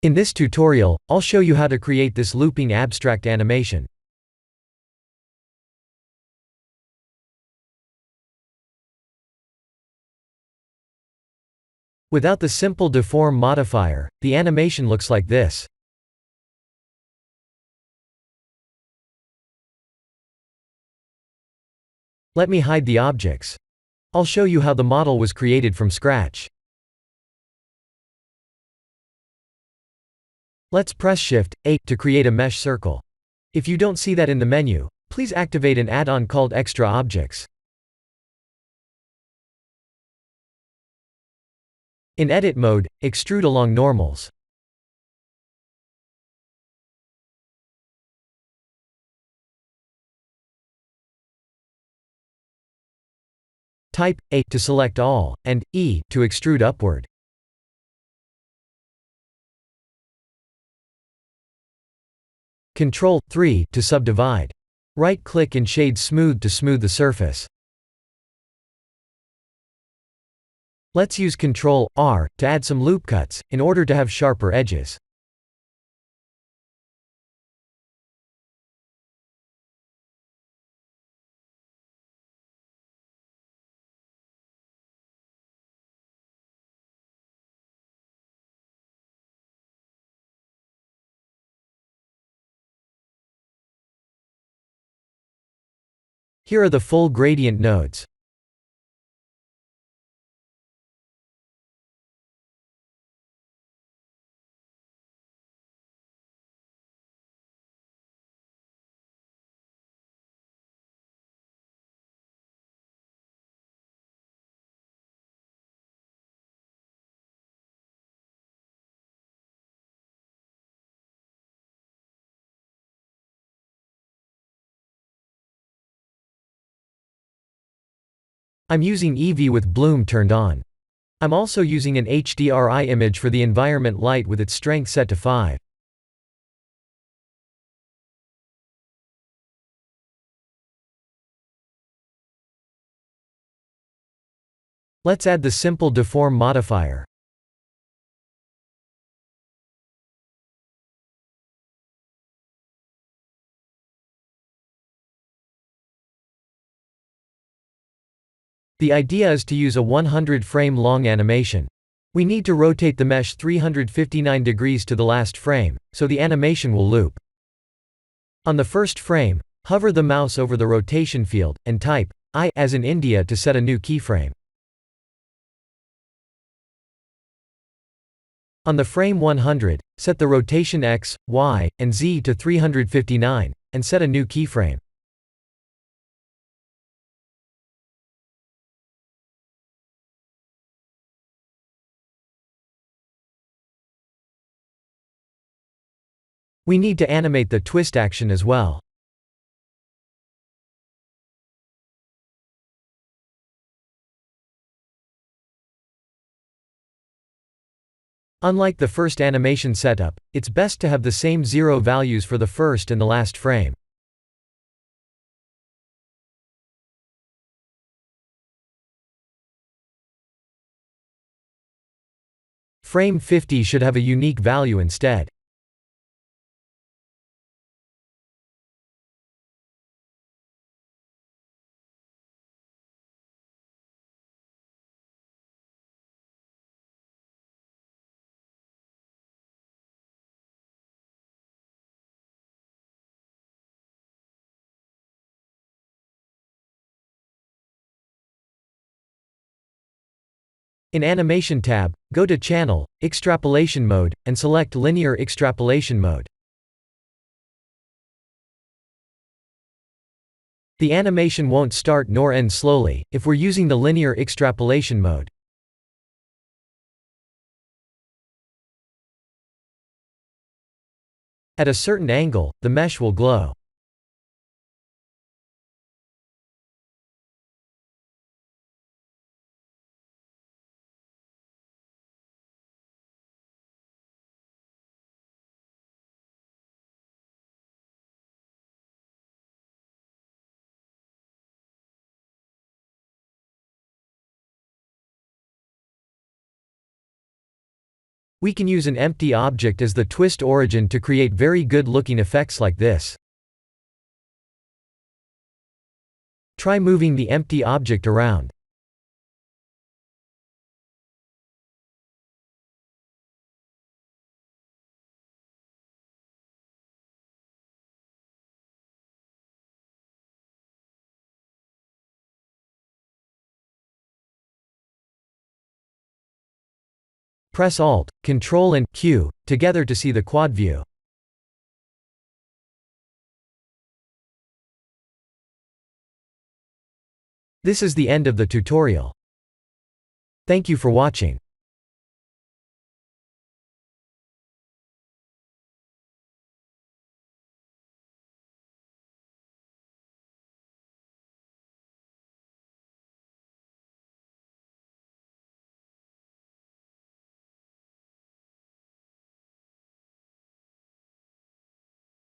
In this tutorial, I'll show you how to create this looping abstract animation. Without the simple deform modifier, the animation looks like this. Let me hide the objects. I'll show you how the model was created from scratch. Let's press Shift-A to create a mesh circle. If you don't see that in the menu, please activate an add-on called Extra Objects. In Edit mode, extrude along normals. Type A to select all, and E to extrude upward. Ctrl 3 to subdivide. Right-click and shade Smooth to smooth the surface. Let's use Ctrl R to add some loop cuts, in order to have sharper edges. Here are the full gradient nodes. I'm using Eevee with bloom turned on. I'm also using an HDRI image for the environment light with its strength set to 5. Let's add the simple deform modifier. The idea is to use a 100-frame long animation. We need to rotate the mesh 359 degrees to the last frame, so the animation will loop. On the first frame, hover the mouse over the rotation field, and type I as in India to set a new keyframe. On the frame 100, set the rotation X, Y, and Z to 359, and set a new keyframe. We need to animate the twist action as well. Unlike the first animation setup, it's best to have the same 0 values for the first and the last frame. Frame 50 should have a unique value instead. In Animation tab, go to Channel, Extrapolation mode, and select Linear Extrapolation mode. The animation won't start nor end slowly, if we're using the Linear Extrapolation mode. At a certain angle, the mesh will glow. We can use an empty object as the twist origin to create very good-looking effects like this. Try moving the empty object around. Press Alt, Ctrl and Q together to see the quad view. This is the end of the tutorial. Thank you for watching.